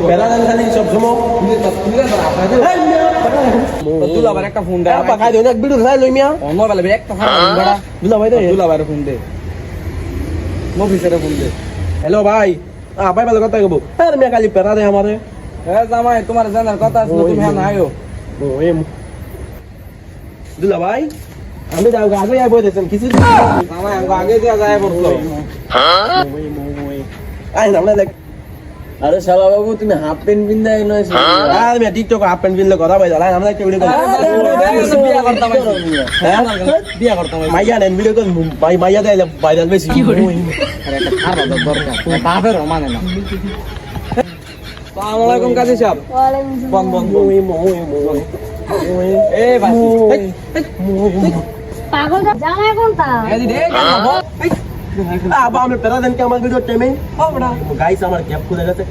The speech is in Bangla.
বেড়া দেন খালি সব সময় দুলা ভাই একটা ফোন দে পাকাই দেন এক ভিডিও খাই লই মিয়া অন্য বেলা একটা ফোন বড়া দুলা ভাই দে দুলা ভাই ফোন দে অফিসারে ফোন দে হ্যালো ভাই ভাই ভালো কথা কব আরে মিয়া খালি পেরা দে আমারে হ্যাঁ জামাই তোমার জানার কথা আছে তুমি হ্যাঁ না আয়ো দুলা ভাই আমি যাও আগে আই বই দেন কিছু জামাই আগে যা যায় বলতো আই না দেখ আরে শালা বাবু তুমি হাফ প্যান্ট পিন্দা এনো এসে আর মিয়া টিকটক হাফ প্যান্ট পিনলে কথা ভাই জানা আমরা একটা ভিডিও করি বিয়া করতাম বিয়া করতাম মাইয়া নেন ভিডিও কল ভাই মাইয়া দেয় ভাইরাল বেশি আরে একটা খারাপ দরকার বাপের মানে না আসসালামু আলাইকুম কাজী সাহেব বন বন এই ভাই পাগল জামাই কোনটা এই রে আবার আমি পেরা দেন কি আমার ভিডিও টাইমে গাইস আমার ক্যাপ খুলে গেছে